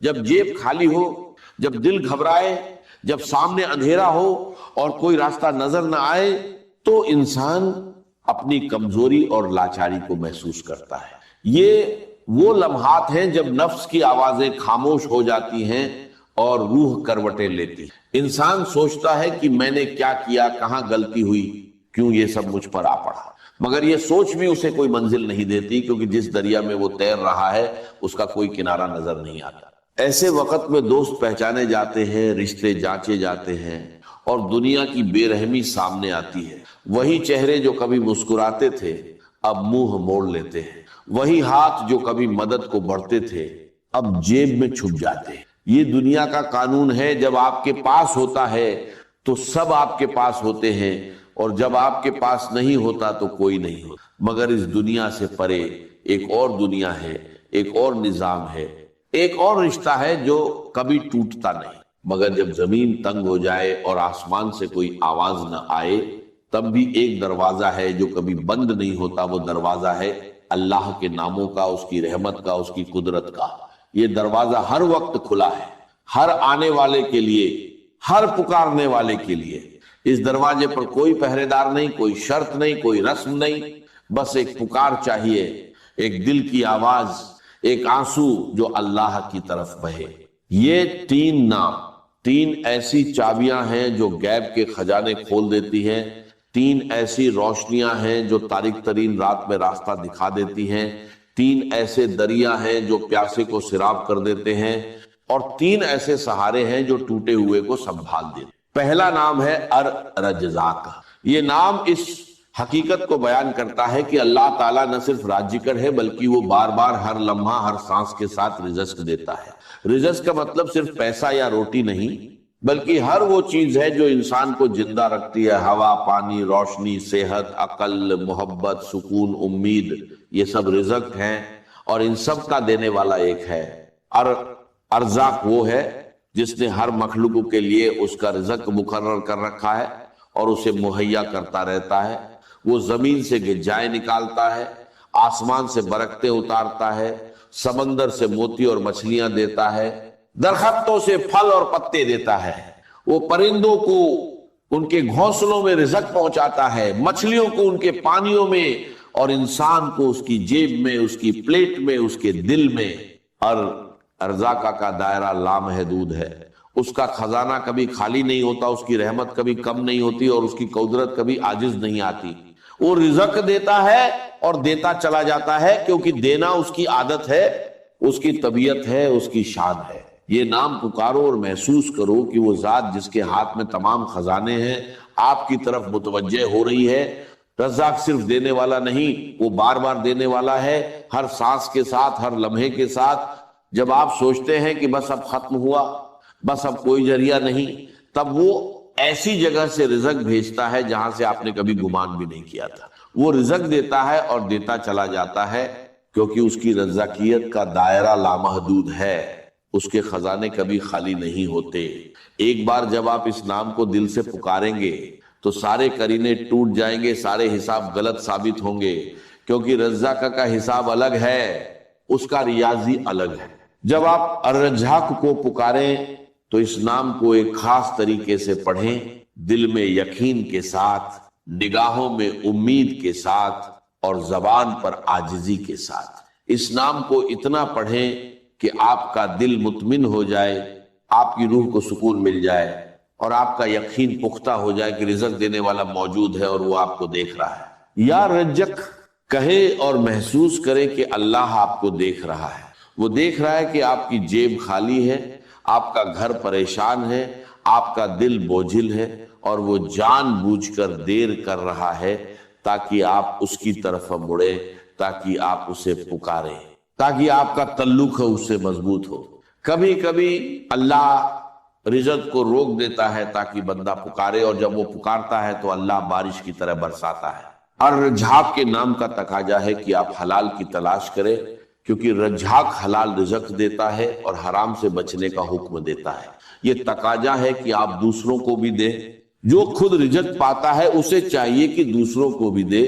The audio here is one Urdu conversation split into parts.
جب جیب خالی ہو، جب دل گھبرائے، جب سامنے اندھیرا ہو اور کوئی راستہ نظر نہ آئے، تو انسان اپنی کمزوری اور لاچاری کو محسوس کرتا ہے۔ یہ وہ لمحات ہیں جب نفس کی آوازیں خاموش ہو جاتی ہیں اور روح کروٹیں لیتی ہے۔ انسان سوچتا ہے کہ میں نے کیا کیا، کہاں غلطی ہوئی، کیوں یہ سب مجھ پر آ پڑا، مگر یہ سوچ بھی اسے کوئی منزل نہیں دیتی، کیونکہ جس دریا میں وہ تیر رہا ہے اس کا کوئی کنارہ نظر نہیں آتا۔ ایسے وقت میں دوست پہچانے جاتے ہیں، رشتے جانچے جاتے ہیں، اور دنیا کی بے رحمی سامنے آتی ہے۔ وہی چہرے جو کبھی مسکراتے تھے اب منہ موڑ لیتے ہیں، وہی ہاتھ جو کبھی مدد کو بڑھتے تھے اب جیب میں چھپ جاتے ہیں۔ یہ دنیا کا قانون ہے، جب آپ کے پاس ہوتا ہے تو سب آپ کے پاس ہوتے ہیں، اور جب آپ کے پاس نہیں ہوتا تو کوئی نہیں ہوتا۔ مگر اس دنیا سے پرے ایک اور دنیا ہے، ایک اور نظام ہے، ایک اور رشتہ ہے جو کبھی ٹوٹتا نہیں۔ مگر جب زمین تنگ ہو جائے اور آسمان سے کوئی آواز نہ آئے، تب بھی ایک دروازہ ہے جو کبھی بند نہیں ہوتا۔ وہ دروازہ ہے اللہ کے ناموں کا، اس کی رحمت کا، اس کی قدرت کا۔ یہ دروازہ ہر وقت کھلا ہے، ہر آنے والے کے لیے، ہر پکارنے والے کے لیے۔ اس دروازے پر کوئی پہرے دار نہیں، کوئی شرط نہیں، کوئی رسم نہیں، بس ایک پکار چاہیے، ایک دل کی آواز، ایک آنسو جو اللہ کی طرف بہے۔ یہ تین نام، تین ایسی چابیاں ہیں جو غیب کے خزانے کھول دیتی ہیں، تین ایسی روشنیاں ہیں جو تاریک ترین رات میں راستہ دکھا دیتی ہیں، تین ایسے دریا ہیں جو پیاسے کو سیراب کر دیتے ہیں، اور تین ایسے سہارے ہیں جو ٹوٹے ہوئے کو سنبھال دیتے ہیں۔ پہلا نام ہے الرزاق۔ یہ نام اس حقیقت کو بیان کرتا ہے کہ اللہ تعالیٰ نہ صرف راجکر ہے، بلکہ وہ بار بار ہر لمحہ ہر سانس کے ساتھ رزق دیتا ہے۔ رزق کا مطلب صرف پیسہ یا روٹی نہیں، بلکہ ہر وہ چیز ہے جو انسان کو زندہ رکھتی ہے۔ ہوا، پانی، روشنی، صحت، عقل، محبت، سکون، امید، یہ سب رزق ہیں، اور ان سب کا دینے والا ایک ہے۔ ارزاق وہ ہے جس نے ہر مخلوق کے لیے اس کا رزق مقرر کر رکھا ہے اور اسے مہیا کرتا رہتا ہے۔ وہ زمین سے غذائیں نکالتا ہے، آسمان سے برکتیں اتارتا ہے، سمندر سے موتی اور مچھلیاں دیتا ہے، درختوں سے پھل اور پتے دیتا ہے، وہ پرندوں کو ان کے گھونسلوں میں رزق پہنچاتا ہے، مچھلیوں کو ان کے پانیوں میں، اور انسان کو اس کی جیب میں، اس کی پلیٹ میں، اس کے دل میں۔ اور ارزاق کا دائرہ لامحدود ہے، اس کا خزانہ کبھی خالی نہیں ہوتا، اس کی رحمت کبھی کم نہیں ہوتی، اور اس کی قدرت کبھی عاجز نہیں آتی۔ وہ رزق دیتا ہے اور دیتا چلا جاتا ہے، کیونکہ دینا اس کی عادت ہے، اس کی طبیعت ہے، اس کی شان ہے۔ یہ نام پکارو اور محسوس کرو کہ وہ ذات جس کے ہاتھ میں تمام خزانے ہیں آپ کی طرف متوجہ ہو رہی ہے۔ رزاق صرف دینے والا نہیں، وہ بار بار دینے والا ہے، ہر سانس کے ساتھ، ہر لمحے کے ساتھ۔ جب آپ سوچتے ہیں کہ بس اب ختم ہوا، بس اب کوئی ذریعہ نہیں، تب وہ ایسی جگہ سے رزق بھیجتا ہے جہاں سے آپ نے کبھی گمان بھی نہیں کیا تھا۔ وہ رزق دیتا ہے اور دیتا چلا جاتا ہے، کیونکہ اس کی رزاقیت کا دائرہ لامحدود ہے، اس کے خزانے کبھی خالی نہیں ہوتے۔ ایک بار جب آپ اس نام کو دل سے پکاریں گے تو سارے قرینے ٹوٹ جائیں گے، سارے حساب غلط ثابت ہوں گے، کیونکہ رزاق کا حساب الگ ہے، اس کا ریاضی الگ ہے۔ جب آپ الرزاق کو پکاریں تو اس نام کو ایک خاص طریقے سے پڑھیں، دل میں یقین کے ساتھ، نگاہوں میں امید کے ساتھ، اور زبان پر عاجزی کے ساتھ۔ اس نام کو اتنا پڑھیں کہ آپ کا دل مطمئن ہو جائے، آپ کی روح کو سکون مل جائے، اور آپ کا یقین پختہ ہو جائے کہ رزق دینے والا موجود ہے اور وہ آپ کو دیکھ رہا ہے۔ یا رزق کہے اور محسوس کرے کہ اللہ آپ کو دیکھ رہا ہے۔ وہ دیکھ رہا ہے کہ آپ کی جیب خالی ہے، آپ کا گھر پریشان ہے، آپ کا دل بوجھل ہے، اور وہ جان بوجھ کر دیر کر رہا ہے تاکہ آپ اس کی طرف مڑے، تاکہ آپ اسے پکاریں، تاکہ آپ کا تعلق اس سے مضبوط ہو۔ کبھی کبھی اللہ رزق کو روک دیتا ہے تاکہ بندہ پکارے، اور جب وہ پکارتا ہے تو اللہ بارش کی طرح برساتا ہے۔ اور رزاق کے نام کا تقاضا ہے کہ آپ حلال کی تلاش کریں، کیونکہ رزاق حلال رزق دیتا ہے اور حرام سے بچنے کا حکم دیتا ہے۔ یہ تقاضا ہے کہ آپ دوسروں کو بھی دیں، جو خود رزق پاتا ہے اسے چاہیے کہ دوسروں کو بھی دے،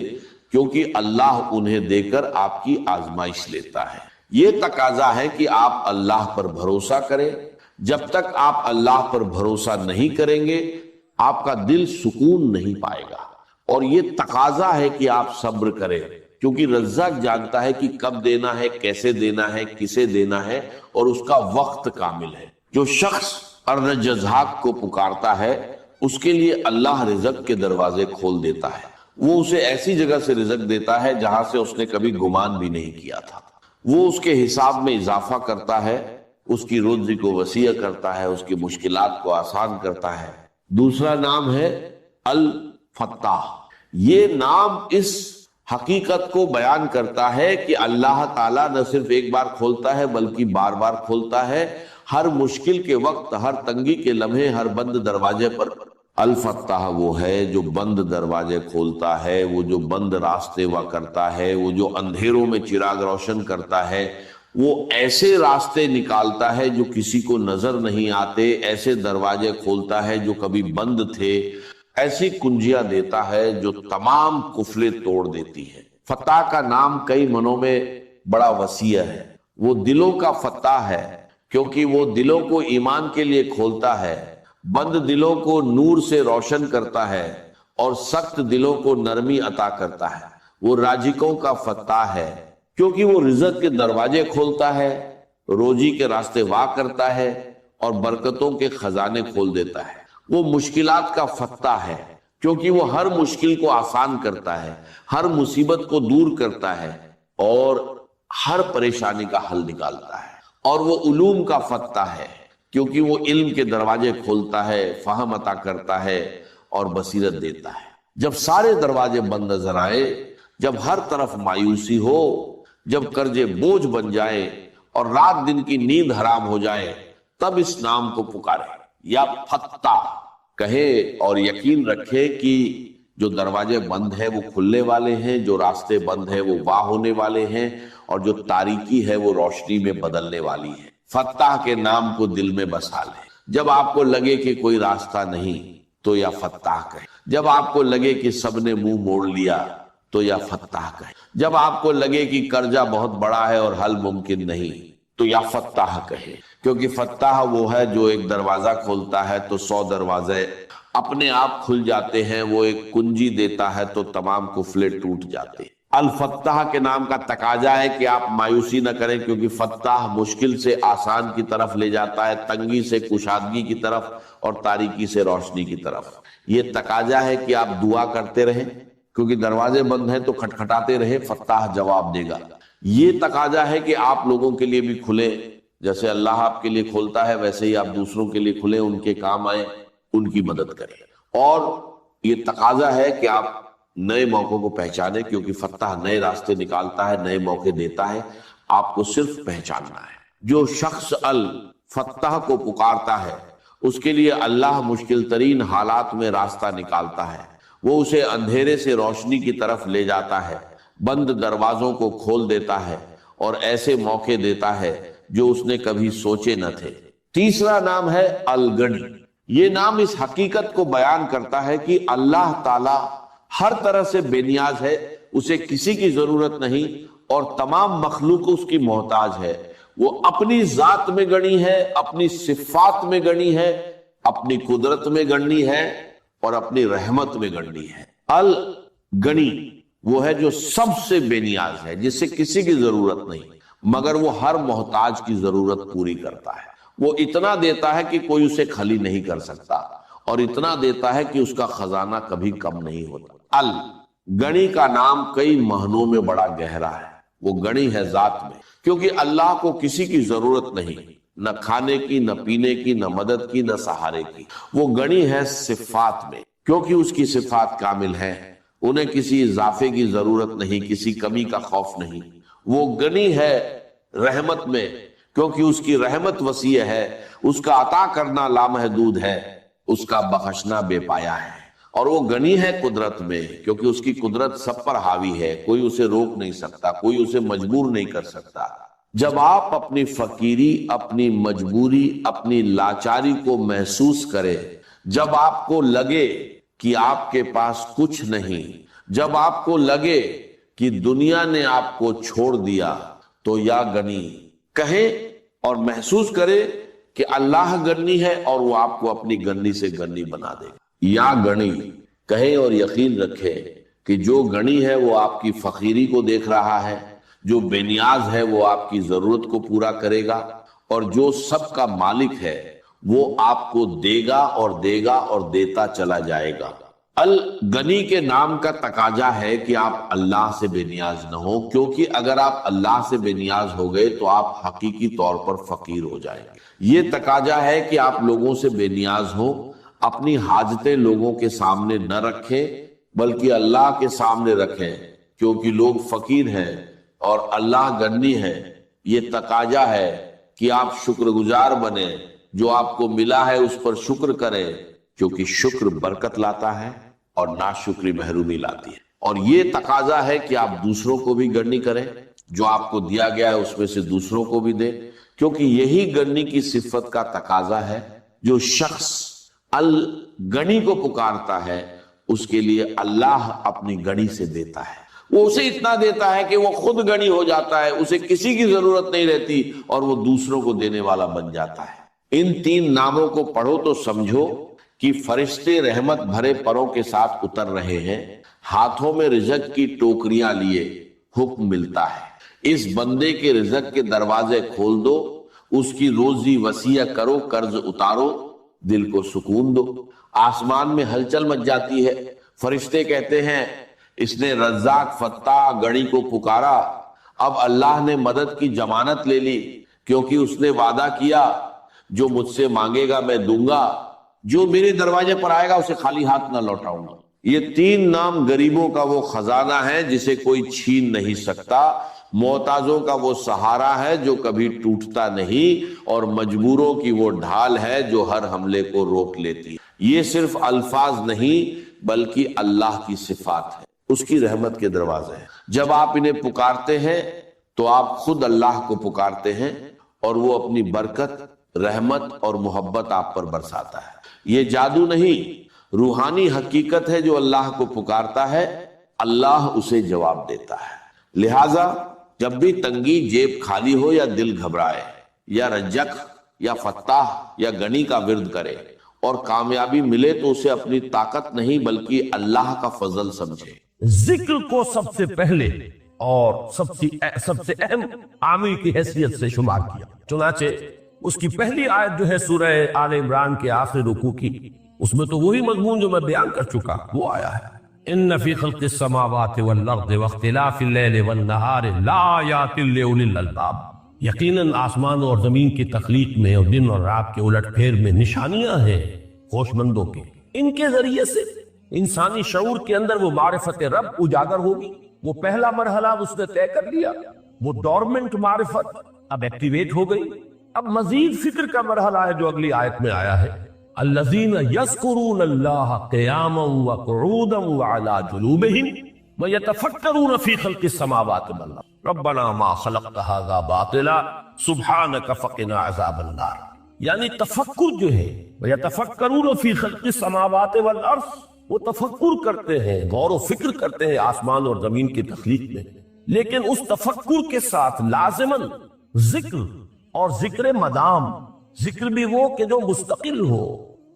کیونکہ اللہ انہیں دے کر آپ کی آزمائش لیتا ہے۔ یہ تقاضا ہے کہ آپ اللہ پر بھروسہ کریں. جب تک آپ اللہ پر بھروسہ نہیں کریں گے آپ کا دل سکون نہیں پائے گا. اور یہ تقاضا ہے کہ آپ صبر کریں، کیونکہ رزاق جانتا ہے کہ کب دینا ہے، کیسے دینا ہے، کسے دینا ہے، اور اس کا وقت کامل ہے. جو شخص ارنجزحاق کو پکارتا ہے اس کے لیے اللہ رزق کے دروازے کھول دیتا ہے. وہ اسے ایسی جگہ سے رزق دیتا ہے جہاں سے اس نے کبھی گمان بھی نہیں کیا تھا. وہ اس کے حساب میں اضافہ کرتا ہے، اس کی روزی کو وسیع کرتا ہے، اس کی مشکلات کو آسان کرتا ہے. دوسرا نام ہے الفتاح. یہ نام اس حقیقت کو بیان کرتا ہے کہ اللہ تعالیٰ نہ صرف ایک بار کھولتا ہے بلکہ بار بار کھولتا ہے. ہر مشکل کے وقت، ہر تنگی کے لمحے، ہر بند دروازے پر. الفتاح وہ ہے جو بند دروازے کھولتا ہے، وہ جو بند راستے وا کرتا ہے، وہ جو اندھیروں میں چراغ روشن کرتا ہے، وہ ایسے راستے نکالتا ہے جو کسی کو نظر نہیں آتے، ایسے دروازے کھولتا ہے جو کبھی بند تھے، ایسی کنجیاں دیتا ہے جو تمام قفلیں توڑ دیتی ہے. فتح کا نام کئی منوں میں بڑا وسیع ہے. وہ دلوں کا فتح ہے کیونکہ وہ دلوں کو ایمان کے لیے کھولتا ہے، بند دلوں کو نور سے روشن کرتا ہے اور سخت دلوں کو نرمی عطا کرتا ہے. وہ راجکوں کا فتح ہے کیونکہ وہ رزق کے دروازے کھولتا ہے، روزی کے راستے وا کرتا ہے اور برکتوں کے خزانے کھول دیتا ہے. وہ مشکلات کا فتح ہے کیونکہ وہ ہر مشکل کو آسان کرتا ہے، ہر مصیبت کو دور کرتا ہے اور ہر پریشانی کا حل نکالتا ہے. اور وہ علوم کا فتح ہے کیونکہ وہ علم کے دروازے کھولتا ہے، فہم عطا کرتا ہے اور بصیرت دیتا ہے. جب سارے دروازے بند نظر آئے، جب ہر طرف مایوسی ہو، جب قرضے بوجھ بن جائے اور رات دن کی نیند حرام ہو جائے، تب اس نام کو پکارے یا فتح کہے اور یقین رکھے کہ جو دروازے بند ہیں وہ کھلنے والے ہیں، جو راستے بند ہیں وہ واہ ہونے والے ہیں، اور جو تاریکی ہے وہ روشنی میں بدلنے والی ہے. فتح کے نام کو دل میں بسا لیں. جب آپ کو لگے کہ کوئی راستہ نہیں تو یا فتح کہے. جب آپ کو لگے کہ سب نے منہ موڑ لیا تو یا فتح کہے. جب آپ کو لگے کہ قرضہ بہت بڑا ہے اور حل ممکن نہیں تو یا فتح کہے. کیونکہ فتح وہ ہے جو ایک دروازہ کھولتا ہے تو 100 دروازے اپنے آپ کھل جاتے ہیں. وہ ایک کنجی دیتا ہے تو تمام قفلے ٹوٹ جاتے ہیں. الفتح کے نام کا تقاضا ہے کہ آپ مایوسی نہ کریں، کیونکہ فتح مشکل سے آسان کی طرف لے جاتا ہے، تنگی سے کشادگی کی طرف اور تاریکی سے روشنی کی طرف. یہ تقاضا ہے کہ آپ دعا کرتے رہیں، کیونکہ دروازے بند ہیں تو کھٹکھٹاتے رہے، فتح جواب دے گا. یہ تقاضا ہے کہ آپ لوگوں کے لیے بھی کھلے، جیسے اللہ آپ کے لیے کھولتا ہے ویسے ہی آپ دوسروں کے لیے کھلیں، ان کے کام آئیں، ان کی مدد کریں. اور یہ تقاضا ہے کہ آپ نئے موقعوں کو پہچانے، کیونکہ فتح نئے راستے نکالتا ہے، نئے موقع دیتا ہے. آپ کو صرف پہچاننا ہے. جو شخص الفتح کو پکارتا ہے اس کے لیے اللہ مشکل ترین حالات میں راستہ نکالتا ہے. وہ اسے اندھیرے سے روشنی کی طرف لے جاتا ہے، بند دروازوں کو کھول دیتا ہے اور ایسے موقع دیتا ہے جو اس نے کبھی سوچے نہ تھے. تیسرا نام ہے الغنی. یہ نام اس حقیقت کو بیان کرتا ہے کہ اللہ تعالی ہر طرح سے بے نیاز ہے، اسے کسی کی ضرورت نہیں اور تمام مخلوق اس کی محتاج ہے. وہ اپنی ذات میں گنی ہے، اپنی صفات میں گنی ہے، اپنی قدرت میں گنی ہے اور اپنی رحمت میں گنی ہے. الغنی وہ ہے جو سب سے بے نیاز ہے، جس سے کسی کی ضرورت نہیں، مگر وہ ہر محتاج کی ضرورت پوری کرتا ہے. وہ اتنا دیتا ہے کہ کوئی اسے خالی نہیں کر سکتا، اور اتنا دیتا ہے کہ اس کا خزانہ کبھی کم نہیں ہوتا. الغنی کا نام کئی معنوں میں بڑا گہرا ہے. وہ غنی ہے ذات میں، کیونکہ اللہ کو کسی کی ضرورت نہیں، نہ کھانے کی، نہ پینے کی، نہ مدد کی، نہ سہارے کی. وہ غنی ہے صفات میں، کیونکہ اس کی صفات کامل ہیں، انہیں کسی اضافے کی ضرورت نہیں، کسی کمی کا خوف نہیں. وہ غنی ہے رحمت میں، کیونکہ اس کی رحمت وسیع ہے، اس کا عطا کرنا لامحدود ہے، اس کا بخشنا بے پایا ہے. اور وہ غنی ہے قدرت میں، کیونکہ اس کی قدرت سب پر حاوی ہے، کوئی اسے روک نہیں سکتا، کوئی اسے مجبور نہیں کر سکتا. جب آپ اپنی فقیری، اپنی مجبوری، اپنی لاچاری کو محسوس کریں، جب آپ کو لگے کہ آپ کے پاس کچھ نہیں، جب آپ کو لگے کہ دنیا نے آپ کو چھوڑ دیا، تو یا گنی کہے اور محسوس کرے کہ اللہ گنی ہے اور وہ آپ کو اپنی گنی سے گنی بنا دے گا۔ یا گنی کہے اور یقین رکھے کہ جو گنی ہے وہ آپ کی فقیری کو دیکھ رہا ہے، جو بے نیاز ہے وہ آپ کی ضرورت کو پورا کرے گا، اور جو سب کا مالک ہے وہ آپ کو دے گا اور دیتا چلا جائے گا۔ الغنی کے نام کا تقاضا ہے کہ آپ اللہ سے بے نیاز نہ ہو، کیونکہ اگر آپ اللہ سے بے نیاز ہو گئے تو آپ حقیقی طور پر فقیر ہو جائیں گے۔ یہ تقاضا ہے کہ آپ لوگوں سے بے نیاز ہو، اپنی حاجتیں لوگوں کے سامنے نہ رکھیں بلکہ اللہ کے سامنے رکھیں، کیونکہ لوگ فقیر ہیں اور اللہ غنی ہے۔ یہ تقاضا ہے کہ آپ شکر گزار بنیں، جو آپ کو ملا ہے اس پر شکر کریں، کیونکہ شکر برکت لاتا ہے اور ناشکری محرومی لاتی ہے۔ اور یہ تقاضا ہے کہ آپ دوسروں کو بھی گنی کریں، جو آپ کو دیا گیا ہے اس میں سے دوسروں کو بھی دیں، کیونکہ یہی گنی کی صفت کا تقاضا ہے۔ جو شخص الغنی کو پکارتا ہے اس کے لیے اللہ اپنی گنی سے دیتا ہے، وہ اسے اتنا دیتا ہے کہ وہ خود گنی ہو جاتا ہے، اسے کسی کی ضرورت نہیں رہتی اور وہ دوسروں کو دینے والا بن جاتا ہے۔ ان تین ناموں کو پڑھو تو سمجھو کہ فرشتے رحمت بھرے پروں کے ساتھ اتر رہے ہیں، ہاتھوں میں رزق کی ٹوکریاں لیے حکم ملتا ہے، اس بندے کے رزق کے دروازے کھول دو، اس کی روزی وسیع کرو، قرض اتارو، دل کو سکون دو۔ آسمان میں ہلچل مچ جاتی ہے، فرشتے کہتے ہیں اس نے رزاق فتاح گنی کو پکارا، اب اللہ نے مدد کی ضمانت لے لی، کیونکہ اس نے وعدہ کیا جو مجھ سے مانگے گا میں دوں گا، جو میرے دروازے پر آئے گا اسے خالی ہاتھ نہ لوٹاؤں گا۔ یہ تین نام غریبوں کا وہ خزانہ ہے جسے کوئی چھین نہیں سکتا، محتاجوں کا وہ سہارا ہے جو کبھی ٹوٹتا نہیں، اور مجبوروں کی وہ ڈھال ہے جو ہر حملے کو روک لیتی۔ یہ صرف الفاظ نہیں بلکہ اللہ کی صفات ہے، اس کی رحمت کے دروازے ہیں۔ جب آپ انہیں پکارتے ہیں تو آپ خود اللہ کو پکارتے ہیں اور وہ اپنی برکت، رحمت اور محبت آپ پر برساتا ہے۔ یہ جادو نہیں، روحانی حقیقت ہے۔ جو اللہ کو پکارتا ہے اللہ اسے جواب دیتا ہے۔ لہٰذا جب بھی تنگی، جیب خالی ہو یا دل گھبرائے، یا رزق یا فتاح یا غنی کا ورد کرے اور کامیابی ملے تو اسے اپنی طاقت نہیں بلکہ اللہ کا فضل سمجھے۔ ذکر کو سب سے پہلے اور سب سے اہم عامل کی حیثیت سے شمار کیا، چنانچہ اس کی پہلی آیت جو ہے سورہ آل عمران کے آخری رکوع کی، اس میں تو وہی مضمون جو میں بیان کر چکا وہ آیا ہے، ان فی خلق السماوات والارض واختلاف اللیل والنہار لآیات لأولی الالباب، یقیناً آسمان اور زمین کی تخلیق میں اور دن اور رات کے الٹ پھیر میں نشانیاں ہیں ہوش مندوں کے۔ ان کے ذریعے سے انسانی شعور کے اندر وہ معرفت رب اجاگر ہوگی۔ وہ پہلا مرحلہ اس نے طے کر لیا، وہ ڈورمنٹ معرفت اب ایکٹیویٹ ہو گئی۔ اب مزید فکر کا مرحلہ ہے جو اگلی آیت میں آیا ہے، الذین یذکرون اللہ قیاما وقعودا وعلی جنوبہم ویتفکرون فی خلق السماوات والارض ربنا ما خلقت ھذا باطلا سبحانک فقنا عذاب النار۔ یعنی تفکر جو ہے، ویتفکرون فی خلق السماوات والارض، وہ تفکر کرتے ہیں، غور و فکر کرتے ہیں آسمان اور زمین کی تخلیق میں، لیکن اس تفکر کے ساتھ لازماً ذکر، اور ذکر مدام، ذکر بھی وہ کہ جو مستقل ہو،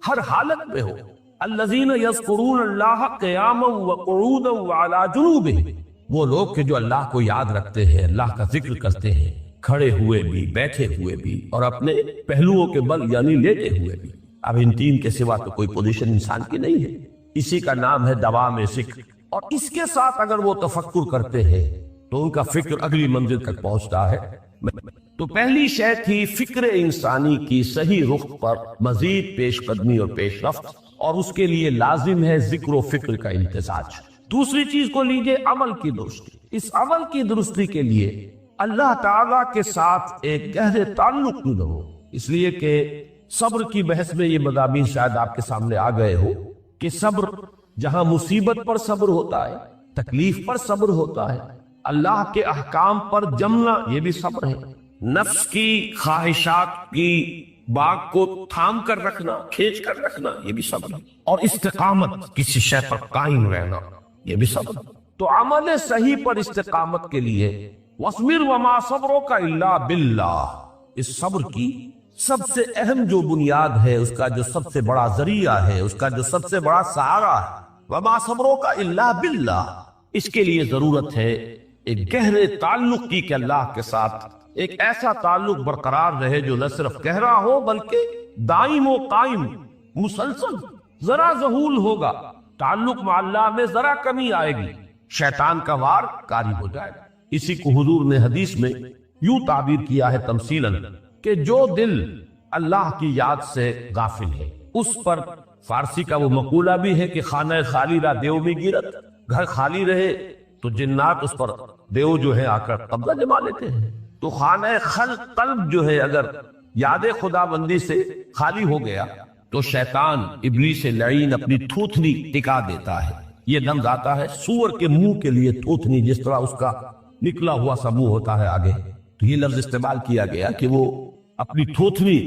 ہر حالت میں ہو۔ الذین یذکرون اللہ قیاما وقعودا وعلی جنوبہم، وہ لوگ کہ جو اللہ کو یاد رکھتے ہیں، اللہ کا ذکر کرتے ہیں، کھڑے ہوئے بھی، بیٹھے ہوئے بھی، اور اپنے پہلوؤں کے بل یعنی لیٹے ہوئے بھی۔ اب ان تین کے سوا تو کوئی پوزیشن انسان کی نہیں ہے، اسی کا نام ہے دوام ذکر۔ اور اس کے ساتھ اگر وہ تفکر کرتے ہیں تو ان کا فکر اگلی منزل تک پہنچتا ہے۔ تو پہلی شے تھی فکر انسانی کی صحیح رخ پر مزید پیش قدمی اور پیش رفت، اور اس کے لیے لازم ہے ذکر و فکر کا امتزاج۔ دوسری چیز کو لیجئے عمل کی درستی۔ اس عمل کی درستی کے لیے اللہ تعالیٰ کے ساتھ ایک گہرے تعلق نہ ہو، اس لیے کہ صبر کی بحث میں یہ مضامین شاید آپ کے سامنے آ گئے ہو کہ صبر، جہاں مصیبت پر صبر ہوتا ہے، تکلیف پر صبر ہوتا ہے، اللہ کے احکام پر جمنا یہ بھی صبر ہے، نفس کی خواہشات کی باغ کو تھام کر رکھنا، کھینچ کر رکھنا یہ بھی صبر ہے، اور استقامت، کسی شے پر قائم رہنا یہ بھی صبر ہے۔ تو عمل صحیح پر استقامت کے لیے وَاصْبِرْ وَمَا صَبْرُكَ إِلَّا بِاللَّهِ، اس صبر کی سب سے اہم جو بنیاد ہے، اس کا جو سب سے بڑا ذریعہ ہے، اس کا جو سب سے بڑا سہارا ہے، وَمَا صَبْرُكَ إِلَّا بِاللَّهِ، اس کے لیے ضرورت ہے ایک گہرے تعلق کی کہ اللہ کے ساتھ ایک ایسا تعلق برقرار رہے جو نہ صرف گہرا ہو بلکہ دائم و قائم، مسلسل۔ ذرا ذہول ہوگا تعلق مع اللہ میں، ذرا کمی آئے گی، شیطان کا وار کاری ہو جائے گا۔ اسی کو حضور نے حدیث میں یوں تعبیر کیا ہے تمثیلاً کہ جو دل اللہ کی یاد سے غافل ہے اس پر، فارسی کا وہ مقولہ بھی ہے کہ خانہ خالی را دیو میں گیرت، گھر خالی رہے تو جنات اس پر دیو جو ہے آ کر قبضہ جما لیتے ہیں۔ تو خانہ قلب جو ہے اگر یاد خدا بندی سے خالی ہو گیا تو شیطان ابلیس لعین اپنی تھوتنی ٹکا دیتا ہے۔ یہ لفظ آتا ہے سور کے منہ کے لیے تھوتنی، جس طرح اس کا نکلا ہوا سا منہ ہوتا ہے آگے، تو یہ لفظ استعمال کیا گیا کہ وہ اپنی تھوتنی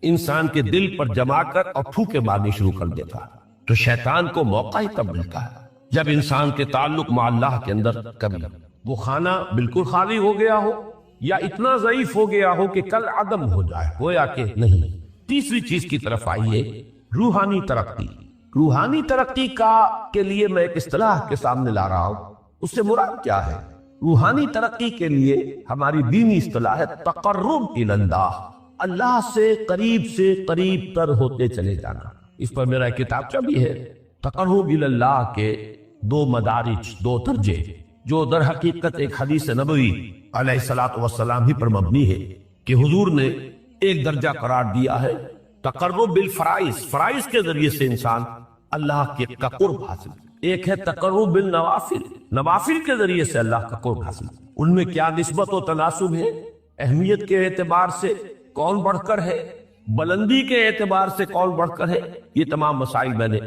انسان کے دل پر جما کر اور پھوکے مارنی شروع کر دیتا ہے۔ تو شیطان کو موقع ہی تب ملتا ہے جب انسان کے تعلق مع اللہ کے اندر کمی، وہ خانہ بالکل خالی ہو گیا ہو یا اتنا ضعیف ہو گیا ہو کہ کل عدم ہو جائے، گویا کہ نہیں۔ تیسری چیز کی طرف آئیے، روحانی ترقی۔ روحانی ترقی کے لیے میں ایک اصطلاح کے سامنے لا رہا ہوں، اس سے مراد کیا ہے؟ روحانی ترقی کے لیے ہماری دینی اصطلاح ہے تقرب الی اللہ، اللہ سے قریب تر ہوتے چلے جانا۔ اس پر میرا ایک کتابچہ بھی ہے، تقرب الی اللہ کے دو مدارج، دو درجے، جو در حقیقت ایک حدیث نبوی علیہ الصلوۃ والسلام ہی پر مبنی ہے کہ حضور نے ایک درجہ قرار دیا ہے تقرب بالفرائض، فرائض کے ذریعے سے انسان اللہ کے قرب حاصل۔ ایک ہے تقرب بالنوافل، نوافل کے ذریعے سے اللہ کا قرب حاصل۔ ان میں کیا نسبت و تناسب ہے؟ اہمیت کے اعتبار سے کون بڑھ کر ہے، بلندی کے اعتبار سے کون بڑھ کر ہے، یہ تمام مسائل میں نے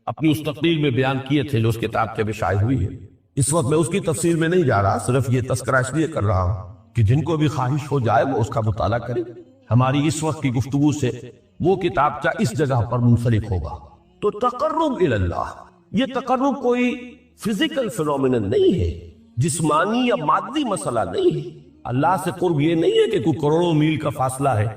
اپنی اس تقریر میں بیان کیے تھے جو اس کتاب کے شائع ہوئی ہے۔ اس وقت میں اس کی تفصیل میں نہیں جا رہا، صرف یہ تذکرہ اس لیے کر رہا ہوں کہ جن کو بھی خواہش ہو جائے وہ اس کا مطالعہ کرے۔ ہماری اس وقت کی گفتگو سے وہ کتابچہ اس جگہ پر منسلک ہوگا۔ تو تقرب الی اللہ، یہ تقرب کوئی فزیکل فینومینن نہیں ہے، جسمانی یا مادی مسئلہ نہیں ہے۔ اللہ سے قرب یہ نہیں ہے کہ کوئی کروڑوں میل کا فاصلہ ہے،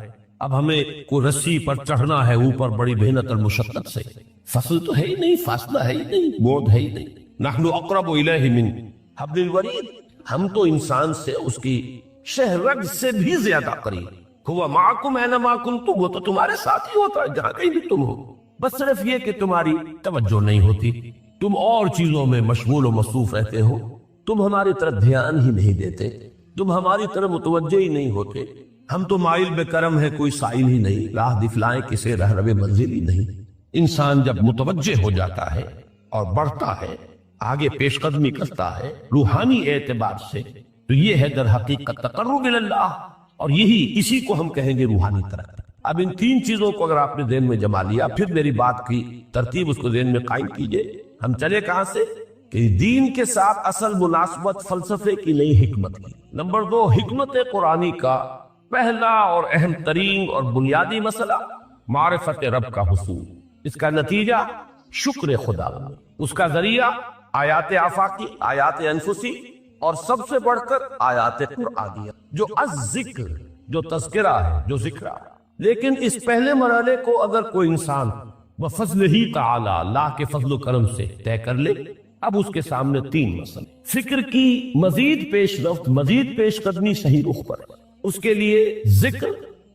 اب ہمیں کوئی رسی پر چڑھنا ہے اوپر بڑی محنت اور مشقت سے، فصل تو ہے ہی نہیں، فاصلہ ہے ہی نہیں، موت ہے ہی نہیں۔ نحن اقرب الیہ من حبل الورید، ہم تو انسان سے اس کی شہرگ سے بھی زیادہ قریب۔ ہوا معکم اینما کنتم، وہ تو تمہارے ساتھ ہی ہوتا ہے جہاں کہیں بھی تم ہو، بس صرف یہ کہ تمہاری توجہ نہیں ہوتی، تم اور چیزوں میں مشغول و مصروف رہتے ہو، تم ہماری طرف دھیان ہی نہیں دیتے، تم ہماری طرف متوجہ ہی نہیں ہوتے۔ ہم تو مائل بے کرم ہے، کوئی سائل ہی نہیں، راہ دکھلائیں کسے رہنما منزل ہی نہیں۔ انسان جب متوجہ ہو جاتا ہے اور بڑھتا ہے، آگے پیش قدمی کرتا ہے روحانی اعتبار سے، تو یہ ہے در حقیقت تقرب الی اللہ، اور اسی کو ہم کہیں گے روحانی ترقی۔ اب ان تین چیزوں کو اگر آپ نے ذہن میں جما لیا، پھر میری بات کی ترتیب اس کو ذہن میں قائم کیجئے۔ ہم چلے کہاں سے؟ کہ دین کے ساتھ اصل مناسبت فلسفے کی نہیں، حکمت کی۔ نمبر 2، حکمت قرآنی کا پہلا اور اہم ترین اور بنیادی مسئلہ معرفت رب کا حصول، اس کا نتیجہ شکر خدا، اس کا ذریعہ آیات آفاقی، آیات انفسی، اور سب سے بڑھ کر آیات قرآنیہ جو الذکر، جو تذکرہ ہے، جو ذکر ہے۔ لیکن اس پہلے مرحلے کو اگر کوئی انسان بفضل ہی تعالی، اللہ کے فضل و کرم سے طے کر لے، اب اس کے سامنے تین مسئلے، فکر کی مزید پیش رفت، مزید پیش قدمی صحیح رخ پر، اس کے لیے ذکر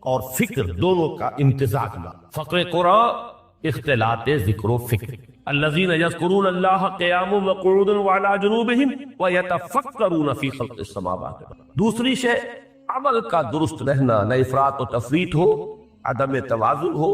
اور فکر دونوں کا امتزاج، فقر قرآن اختلاط ذکر و فکر۔ الذین یذکرون اللہ قیاما وقعودا وعلی جنوبہم ویتفکرون فی خلق السماوات۔ دوسری شے عمل کا درست رہنا، نہ افراط و تفریط ہو، عدم توازن ہو،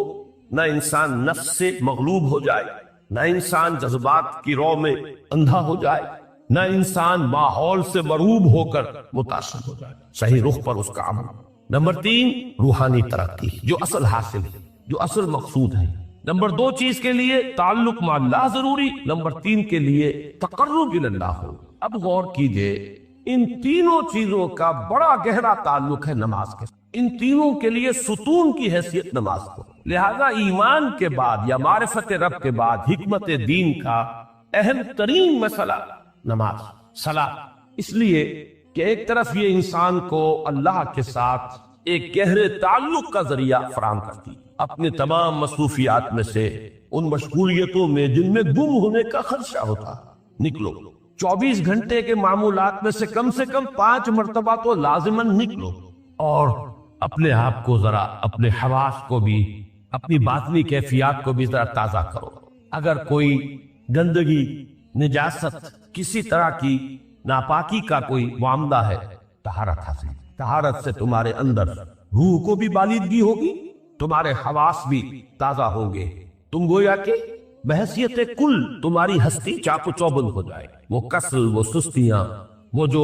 نہ انسان نفس سے مغلوب ہو جائے، نہ انسان جذبات کی رو میں اندھا ہو جائے، نہ انسان ماحول سے مرعوب ہو کر متاثر ہو جائے، صحیح رخ پر اس کا عمل۔ نمبر 3، روحانی ترقی، جو اصل حاصل ہے، جو اصل مقصود ہے۔ نمبر 2 چیز کے لیے تعلق مع اللہ ضروری، نمبر 3 کے لیے تقرب الی اللہ ہو۔ اب غور کیجئے، ان تینوں چیزوں کا بڑا گہرا تعلق ہے نماز کے ساتھ، ان تینوں کے لیے ستون کی حیثیت نماز کو، لہذا ایمان کے بعد یا معرفت رب کے بعد حکمت دین کا اہم ترین مسئلہ نماز، صلاۃ۔ اس لیے کہ ایک طرف یہ انسان کو اللہ کے ساتھ ایک گہرے تعلق کا ذریعہ فراہم کرتی، اپنے تمام مصروفیات میں سے ان مشغولیتوں میں جن میں گم ہونے کا خدشہ ہوتا نکلو، 24 گھنٹے کے معمولات میں سے کم 5 مرتبہ تو لازماً نکلو اور اپنے آپ کو ذرا، اپنے حواس کو بھی، اپنی باطنی کیفیات کو بھی ذرا تازہ کرو۔ اگر کوئی گندگی، نجاست، کسی طرح کی ناپاکی کا کوئی معاملہ ہے، طہارت حاصل، طہارت سے تمہارے اندر روح کو بھی بالیدگی ہوگی، تمہارے حواس بھی تازہ ہوں گے، تم گویا کہ بحیثیت کل تمہاری ہستی چاق و چوبند ہو جائے، وہ کسل، وہ سستیاں، وہ جو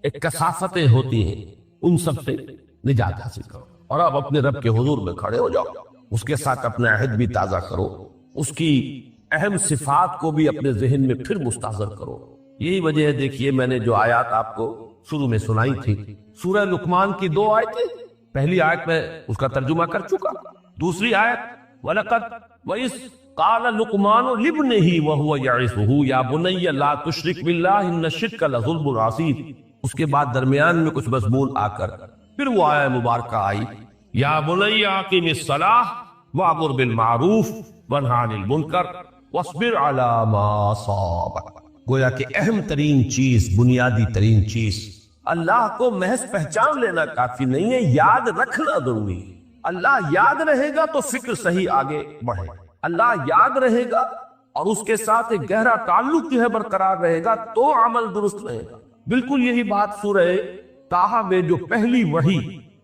ایک کثافتیں ہوتی ہیں، ان سب سے نجات حاصل کرو اور اب اپنے رب کے حضور میں کھڑے ہو جاؤ، اس کے ساتھ اپنا عہد بھی تازہ کرو، اس کی اہم صفات کو بھی اپنے ذہن میں پھر مستحضر کرو۔ یہی وجہ ہے، دیکھیے میں نے جو آیات آپ کو شروع میں سنائی تھی، سورہ لقمان کی 2 آیتیں، پہلی آیت میں اس کا ترجمہ کر چکا، دوسری آیت وَلَقَدْ وَإِذْ قَالَ لُقْمَانُ لِابْنِهِ وَهُوَ يَعِظُهُ يَا بُنَيَّ لَا تُشْرِكْ بِاللَّهِ إِنَّ الشِّرْكَ لَظُلْمٌ عَظِيمٌ۔ اس کے بعد درمیان میں کچھ مضمون آ کر پھر وہ آیت مبارکہ آئی، یا بنی اقیم الصلاۃ وامر بالمعروف وانہی عن المنکر واصبر علی ما اصابک۔ گویا کہ اہم ترین چیز، بنیادی ترین چیز، اللہ کو محض پہچان لینا کافی نہیں ہے، یاد رکھنا ضروری ہے۔ اللہ یاد رہے گا تو فکر صحیح آگے بڑھے، اللہ یاد رہے گا اور اس کے ساتھ ایک گہرا تعلق جو ہے برقرار رہے گا تو عمل درست رہے گا۔ بالکل یہی بات سورہ طٰہٰ میں جو پہلی وحی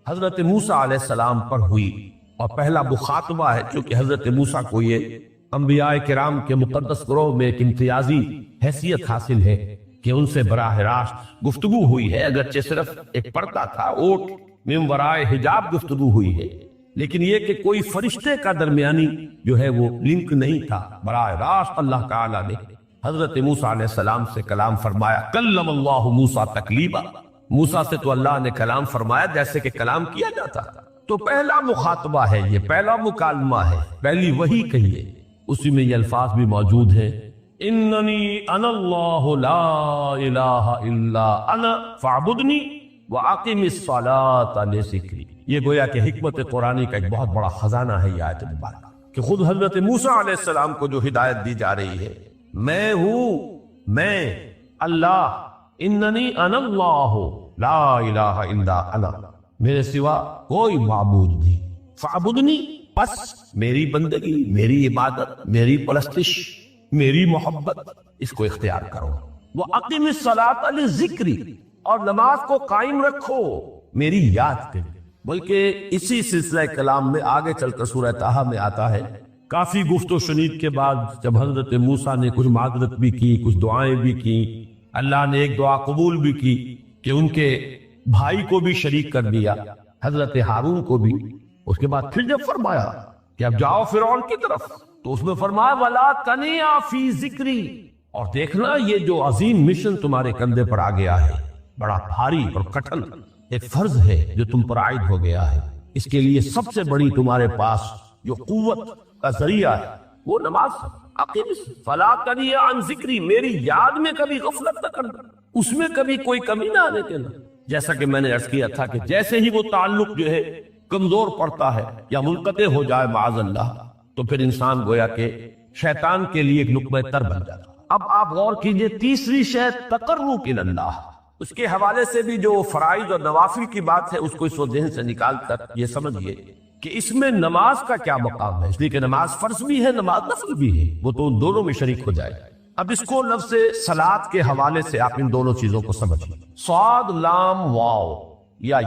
حضرت موسیٰ علیہ السلام پر ہوئی اور پہلا مخاطبہ ہے، چونکہ حضرت موسیٰ کو یہ انبیاء کرام کے مقدس گروہ میں ایک امتیازی حیثیت حاصل ہے کہ ان سے براہ راست گفتگو ہوئی ہے، اگرچہ صرف ایک پردہ تھا، اوٹ من ورائے حجاب گفتگو ہوئی ہے، لیکن یہ کہ کوئی فرشتے کا درمیانی جو ہے وہ لنک نہیں تھا، براہ راست اللہ تعالیٰ نے حضرت موسیٰ علیہ السلام سے کلام فرمایا۔ کلم اللہ موسیٰ تکلیما، موسیٰ سے تو اللہ نے کلام فرمایا جیسے کہ کلام کیا جاتا تھا۔ تو پہلا مخاطبہ ہے، یہ پہلا مکالمہ ہے، پہلی وحی کہیے، اسی میں یہ الفاظ بھی موجود ہیں، اننی انا اللہ لا الہ الا انا فاعبدنی واقم الصلاۃ لذکری۔ یہ گویا کہ حکمت قرآنی کا ایک بہت بڑا خزانہ ہے یہ آیت مبارکہ، کہ خود حضرت موسیٰ علیہ السلام کو جو ہدایت دی جا رہی ہے، میں ہوں، میں اللہ، اننی انا اللہ لا الہ الا انا، میرے سوا کوئی معبود نہیں، فاعبدنی، پس میری بندگی، میری عبادت، میری پرستش، میری محبت، اس کو اختیار کرو۔ وَأَقِمِ الصَّلَاةَ لِذِكْرِي، اور نماز کو قائم رکھو میری یاد کے۔ بلکہ اسی سلسلہ کلام میں آگے چل کر سورہ طٰہٰ میں آتا ہے، کافی گفت و شنید کے بعد جب حضرت موسیٰ نے کچھ معذرت بھی کی، کچھ دعائیں بھی کی، اللہ نے ایک دعا قبول بھی کی کہ ان کے بھائی کو بھی شریک کر دیا، حضرت ہارون کو بھی۔ اس کے بعد پھر جب فرمایا کہ اب جاؤ فرعون کی طرف، تو اس میں فرمایا وَلَا تَنِيَا فِي ذِكْرِي، اور دیکھنا یہ جو عظیم مشن تمہارے کندھے پر آ گیا ہے، بڑا بھاری اور کٹھن ایک فرض ہے جو تم پر عائد ہو گیا ہے، اس کے لیے سب سے بڑی تمہارے پاس جو قوت کا ذریعہ ہے وہ نماز۔ فَلَا تَنِيَا عَن ذِكْرِي، میری یاد میں کبھی غفلت نہ کرنا، اس میں کبھی کوئی کمی نہ آنے دینا۔ جیسا کہ میں نے عرض کیا تھا کہ جیسے ہی وہ تعلق جو ہے کمزور پڑتا ہے یا منقطع ہو جائے معاذ اللہ، تو پھر انسان گویا کہ شیطان کے لیے ایک لقمہ تر بن جاتا۔ اب آپ غور کیجئے، تیسری شے تقرب الی اللہ، اس کے حوالے سے بھی جو فرائض اور نوافل کی بات ہے اس کو اس ذہن سے نکال کر یہ سمجھیے کہ اس میں نماز کا کیا مقام ہے، اس لیے کہ نماز فرض بھی ہے، نماز نفل بھی ہے، وہ تو ان دونوں میں شریک ہو جائے۔ اب اس کو لفظ صلاۃ کے حوالے سے آپ ان دونوں چیزوں کو سمجھیے، صاد لام واو یا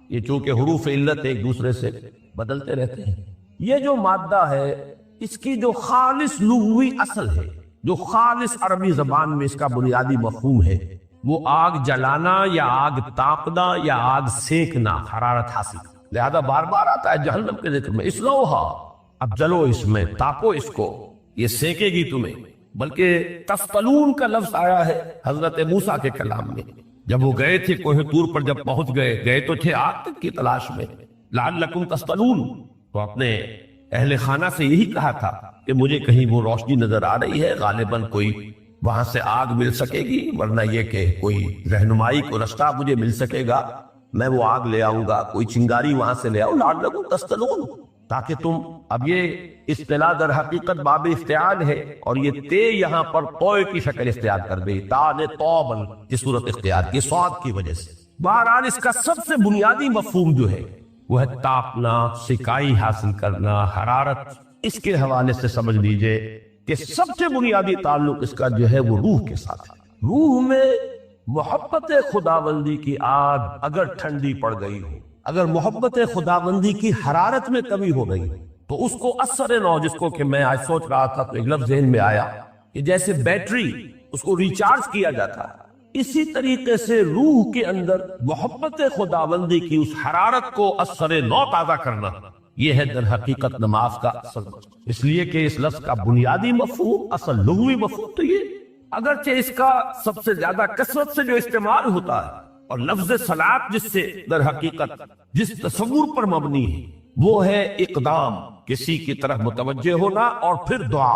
یہ چونکہ حروف علت ایک دوسرے سے بدلتے رہتے ہیں، یہ جو مادہ ہے اس کی جو خالص لغوی اصل ہے، جو خالص عربی زبان میں اس کا بنیادی مفہوم ہے، وہ آگ جلانا یا آگ تاپنا یا آگ سینکنا، حرارت حاصل۔ لہذا بار بار آتا ہے جہنم کے ذکر میں، اسلوہا، اب جلو اس میں، تاپو اس کو، یہ سینکے گی تمہیں۔ بلکہ تسقلون کا لفظ آیا ہے حضرت موسیٰ کے کلام میں، جب وہ گئے تھے کوہ طور پر، جب پہنچ گئے تو تھے آگ کی تلاش میں، لعلکم تسقلون، تو اپنے اہل خانہ سے یہی کہا تھا کہ مجھے کہیں وہ روشنی نظر آ رہی ہے، غالباً کوئی وہاں سے آگ مل سکے گی، ورنہ یہ کہ کوئی رہنمائی کو رستہ مجھے مل سکے گا، میں وہ آگ لے آؤں گا، کوئی چنگاری وہاں سے لے آؤں، لعلکم تستلون، تاکہ تم، اب یہ اصطلاح در حقیقت باب افتعال ہے، اور یہ تے یہاں پر توئے کی شکل اختیار کر گئی، تا نے توبل کی صورت اختیار کی صاد کی وجہ سے۔ بہرحال اس کا سب سے بنیادی مفہوم جو ہے وہ ہے تاپنا، سکائی حاصل کرنا، حرارت۔ اس کے حوالے سے سمجھ لیجئے کہ سب سے بنیادی تعلق اس کا جو ہے وہ روح کے ساتھ ہے۔ روح میں محبت خداوندی کی آگ اگر ٹھنڈی پڑ گئی ہو، اگر محبت خداوندی کی حرارت میں کمی ہو گئی تو اس کو اثر نو، جس کو کہ میں آج سوچ رہا تھا تو ایک لفظ ذہن میں آیا کہ جیسے بیٹری اس کو ریچارج کیا جاتا ہے، اسی طریقے سے روح کے اندر محبت خداوندی کی اس حرارت کو اثر نو تازہ کرنا، یہ ہے در حقیقت نماز کا اصل مقصد۔ اس لیے کہ اس لفظ کا بنیادی مفہوم، اصل لغوی مفہوم تو یہ، اگرچہ اس کا سب سے زیادہ کثرت سے جو استعمال ہوتا ہے، اور لفظ صلاۃ جس سے در حقیقت جس تصور پر مبنی ہے وہ ہے اقدام، کسی کی طرف متوجہ ہونا، اور پھر دعا۔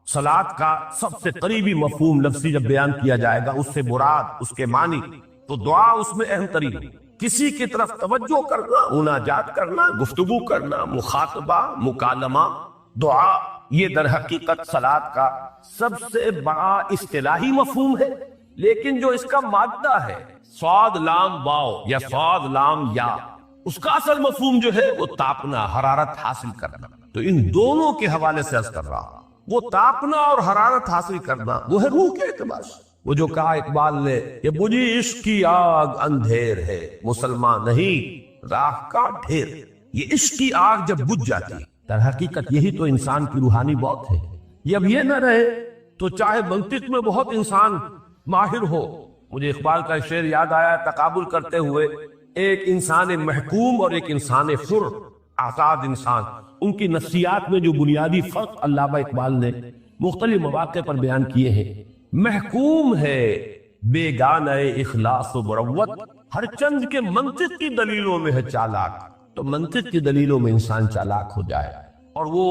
صلاۃ کا سب سے قریبی مفہوم لفظی جب بیان کیا جائے گا، اس سے مراد، اس کے معنی، تو دعا اس میں اہم ترین، کسی کی طرف توجہ کرنا، مناجات کرنا، گفتگو کرنا، مخاطبہ، مکالمہ، دعا، یہ در حقیقت صلاۃ کا سب سے بڑا اصطلاحی مفہوم ہے۔ لیکن جو اس کا مادہ ہے، صاد لام واو یا صاد لام یا، اس کا اصل مفہوم جو ہے وہ تاپنا، حرارت حاصل کرنا۔ تو ان دونوں کے حوالے سے عرض کر رہا ہوں، وہ تاپنا اور حرارت حاصل کرنا وہ ہے روح کے اعتبار سے۔ وہ جو کہا اقبال نے کہ بجھی عشق کی آگ اندھیر ہے، مسلمان نہیں راہ کا ڈھیر۔ یہ عشق کی آگ جب بجھ جاتی ہے، در حقیقت یہی تو انسان کی روحانی موت ہے۔ یہ اب یہ نہ رہے تو چاہے منطق میں بہت انسان ماہر ہو، مجھے اقبال کا شعر یاد آیا تقابل کرتے ہوئے، ایک انسان محکوم اور ایک انسان حر، آزاد انسان، ان کی نفسیات میں جو بنیادی فرق علامہ اقبال نے مختلف مواقع پر بیان کیے ہیں۔ محکوم ہے بیگانہ اخلاص و مروت، ہر چند کے منطق کی دلیلوں میں ہے چالاک، تو منطق کی دلیلوں میں انسان چالاک ہو جائے اور وہ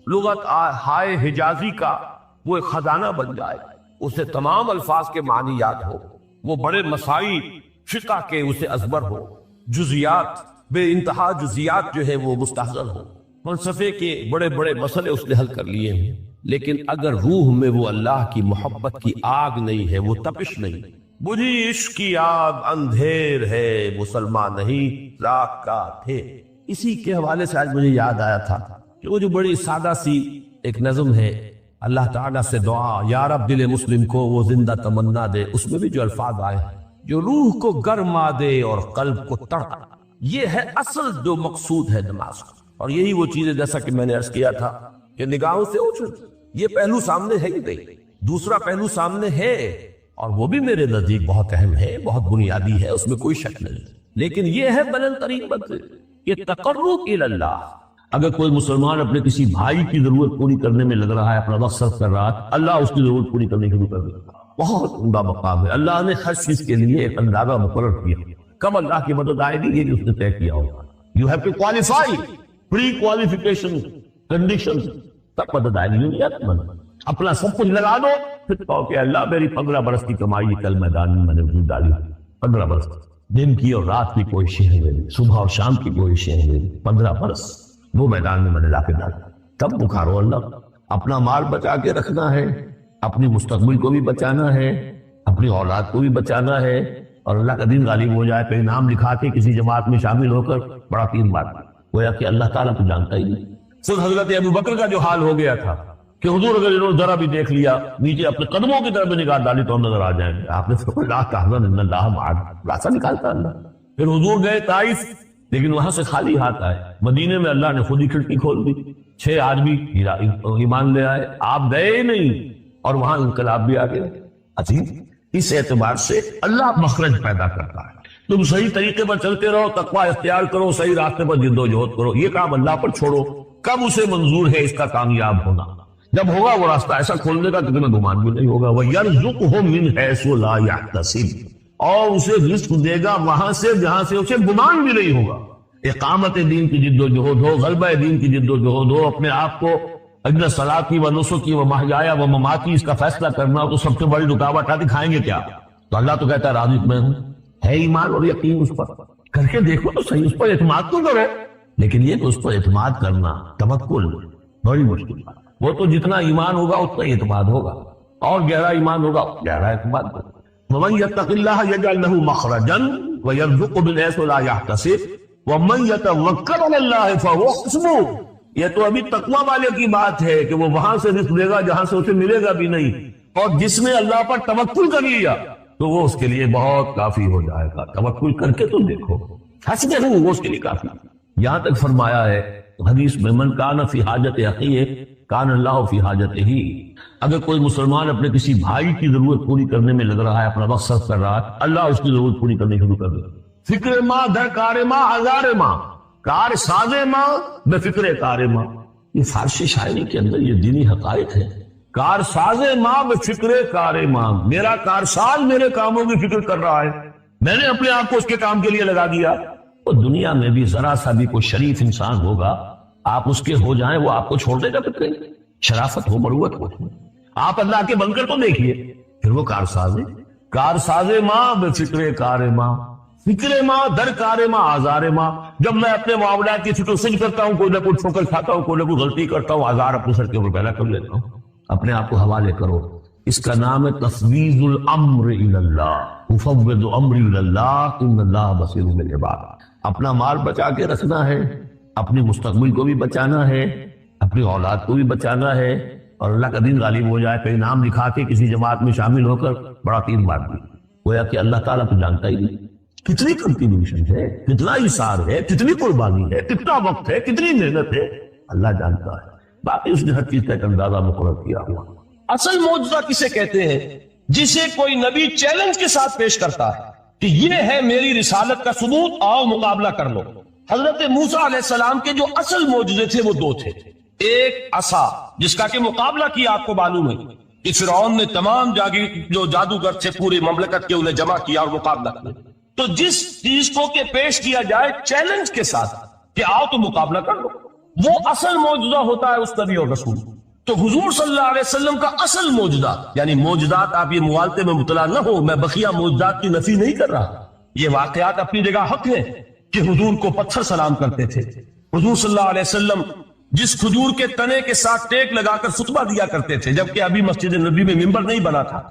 لغت ہائے حجازی کا وہ ایک خزانہ بن جائے، اسے تمام الفاظ کے معنی یاد ہو، وہ بڑے مسائل فقہ کے اسے ازبر ہو، جزیات، بے انتہا جزیات جو ہے وہ مستحضر ہو، فلسفے کے بڑے بڑے مسئلے اس نے حل کر لیے ہیں، لیکن اگر روح میں وہ اللہ کی محبت کی آگ نہیں ہے، وہ تپش نہیں، بجھی عشق کی آگ اندھیر ہے، مسلمان نہیں راہ کا ڈھیر۔ اسی کے حوالے سے آج مجھے یاد آیا تھا کہ وہ جو بڑی سادہ سی ایک نظم ہے، اللہ تعالیٰ سے دعا، یا رب دل مسلم کو وہ زندہ تمنا دے، اس میں بھی جو الفاظ آئے جو روح کو گرما دے اور قلب کو تڑپا، یہ ہے اصل جو مقصود ہے نماز کا۔ اور یہی وہ چیزیں جیسا کہ میں نے عرض کیا تھا کہ نگاہوں سے اوجھل، یہ پہلو سامنے ہے ہی نہیں، دوسرا پہلو سامنے ہے اور وہ بھی میرے نزدیک بہت اہم ہے، بہت بنیادی ہے، اس میں کوئی شک نہیں، لیکن یہ ہے بلند ترین منزل، یہ تقرب الی اللہ۔ اگر کوئی مسلمان اپنے کسی بھائی کی ضرورت پوری کرنے میں لگ رہا ہے، اپنا وقت صرف کر رہا ہے، اللہ اس کی ضرورت پوری کرنے شروع کر دے گا۔ بہت عمدہ مقام ہے، اللہ نے ہر چیز کے لیے ایک اندازہ مقرر کیا، کب اللہ کی مدد آئے گی یہ بھی اس نے طے کیا ہوگا۔ You have to qualify, pre qualification condition, تب مدد آئے گی۔ اپنا سب کچھ لگا دو، پھر کہو کہ اللہ میری 15 برس کی کمائی کل میدان میں نے وجود ڈالی، 15 برس دن کی اور رات کی کوششیں ہیں میری، صبح اور شام کی کوششیں ہیں میری، 15 برس وہ میدان میں میں نے لا کے ڈالا۔ تب پکارو اللہ، اپنا مال بچا کے رکھنا ہے، اپنی مستقبل کو بھی بچانا ہے، اپنی اولاد کو بھی بچانا ہے، اور اللہ کا دین غالب ہو جائے، پھر انعام لکھا کے کسی جماعت میں شامل ہو کر بڑا تین بات گویا کہ اللہ تعالیٰ کو جانتا ہی نہیں۔ خود حضرت ابو بکر کا جو حال ہو گیا تھا کہ حضور اگر انہوں نے ذرا بھی دیکھ لیا، نیچے اپنے قدموں کی طرف نگاہ ڈالی تو ہم نظر آ جائیں گے، آپ نے فرمایا لا تحزن ان اللہ معنا، راستہ نکالتا اللہ۔ پھر حضور گئے طائف، لیکن وہاں سے خالی ہاتھ آئے، مدینے میں اللہ نے خود ہی کھڑکی کھول دی، 6 آدمی ایمان لے آئے، آپ گئے نہیں اور وہاں انقلاب بھی آ گیا۔ عظیم، اس اعتبار سے اللہ مخرج پیدا کرتا ہے، تم صحیح طریقے پر چلتے رہو، تقوی اختیار کرو، صحیح راستے پر جد و جہد کرو، یہ کام اللہ پر چھوڑو، کب اسے منظور ہے اس کا کامیاب ہونا، جب ہوگا وہ راستہ ایسا کھولنے کا کہ تمہیں گمان بھی نہیں ہوگا۔ وَيَرْزُقْهُ مِنْ حَيْثُ لَا يَحْتَسِبُ، اور اسے رزق دے گا وہاں سے جہاں سے اسے گمان بھی نہیں ہوگا۔ اقامت دین کی جد و جہد ہو، غلبہ دین کی جد و جہد ہو، اپنے آپ کو اگر صلاتی و نسکی و محیایا و مماتی اس کا فیصلہ کرنا ہو تو سب سے بڑی رکاوٹ آتی کھائیں گے کیا؟ تو اللہ تو کہتا ہے راضی میں ہوں، ہے ایمان اور یقین اس پر، کر کے دیکھو تو صحیح، اس پر اعتماد تو کرو۔ لیکن یہ کہ اس پر اعتماد کرنا توکل بڑی مشکل بات، وہ تو جتنا ایمان ہوگا اتنا اعتماد ہوگا، اور گہرا ایمان ہوگا گہرا اعتماد ہوگا۔ وَمَن يَتَّقِ اللَّهَ يَجْعَل لَّهُ مَخْرَجًا وَيَرْزُقْهُ مِنْ حَيْثُ لَا يَحْتَسِبُ وَمَن يَتَوَكَّلْ عَلَى اللَّهِ فَهُوَ حَسْبُهُ۔ یہ تو ابھی تقویٰ والے کی بات ہے کہ وہ وہاں سے رزق دے گا جہاں سے اسے ملے گا بھی نہیں، اور جس نے اللہ پر توکل کر لیا تو وہ اس کے لیے بہت کافی ہو جائے گا۔ توکل کر کے تو دیکھو، حسب ہوں وہ اس کے لیے کافی۔ یہاں تک فرمایا ہے حدیث میں من کان فی حاجت اخیہ کان اللہ فی حاجتہ، اگر کوئی مسلمان اپنے کسی بھائی کی ضرورت پوری کرنے میں لگ رہا ہے، اپنا وقت صرف کر رہا ہے، اللہ اس کی ضرورت پوری کرنے شروع کر دے۔ فکر ماں در کار ماں ہزار ماں، کار ساز ماں بے فکر کار ماں، یہ فارسی شاعری کے اندر یہ دینی حقائق ہے۔ کار ساز ماں بے فکر کار ماں، میرا کارساز میرے کاموں کی فکر کر رہا ہے، میں نے اپنے آپ کو اس کے کام کے لیے لگا دیا۔ تو دنیا میں بھی ذرا سا بھی کوئی شریف انسان ہوگا، آپ اس کے ہو جائیں وہ آپ کو چھوڑ دے گا پھر کہیں، شرافت ہو مروت ہو۔ آپ اللہ کے بن کر تو دیکھیے، پھر وہ کارساز ہے، کارساز ماں بے فکر کار ماں، فکر ماں در کار ماں آزار ماں۔ جب میں اپنے معاملات کی فکر سج کرتا ہوں، کوئی نہ کوئی ٹھوکر کھاتا ہوں، کوئی نہ کوئی غلطی کرتا ہوں، آزار اپنے سر کے اوپر پیدا کر لیتا ہوں، اپنے آپ کو حوالے کرو۔ اس کا نام ہے تفویض الامر الی اللہ، افوض امری الی اللہ ان اللہ بصیر بالعباد۔ اپنا مال بچا کے رکھنا ہے، اپنے مستقبل کو بھی بچانا ہے، اپنی اولاد کو بھی بچانا ہے، اور اللہ کا دین غالب ہو جائے کہیں نام لکھا کے کسی جماعت میں شامل ہو کر بڑا تین بار دی، گویا کہ اللہ تعالیٰ کو جانتا ہی نہیں کتنی کنٹریبیوشن ہے، کتنا اثار ہے، کتنی قربانی ہے، کتنا وقت ہے، کتنی محنت ہے، اللہ جانتا ہے۔ باقی اس نے ہر چیز کا ایک اندازہ مقرر کیا ہوا۔ اصل معجزہ کسے کہتے ہیں؟ جسے کوئی نبی چیلنج کے ساتھ پیش کرتا ہے کہ یہ ہے میری رسالت کا ثبوت، آؤ مقابلہ کر لو۔ حضرت موسیٰ علیہ السلام کے جو اصل معجزے تھے وہ دو تھے، ایک عصا جس کا کہ مقابلہ کیا آپ کو معلوم ہے کہ فرعون نے تمام جو جادوگر تھے پوری مملکت کے انہیں جمع کیا اور مقابلہ کیا۔ تو جس چیز کو کہ پیش کیا جائے چیلنج کے ساتھ کہ آؤ تو مقابلہ کر لو، وہ اصل معجزہ ہوتا ہے اس نبی اور رسول۔ تو حضور صلی اللہ علیہ وسلم کا اصل معجزہ، یعنی معجزات، آپ یہ موالتے میں مبتلا نہ ہو، میں بقیہ معجزات کی نفی نہیں کر رہا، یہ واقعات اپنی جگہ حق ہے کہ حضور کو پتھر سلام کرتے تھے، حضور صلی اللہ علیہ وسلم جس کھجور کے تنے کے ساتھ ٹیک لگا کر خطبہ دیا کرتے تھے، جبکہ ابھی مسجد نبی میں ممبر نہیں بنا تھا،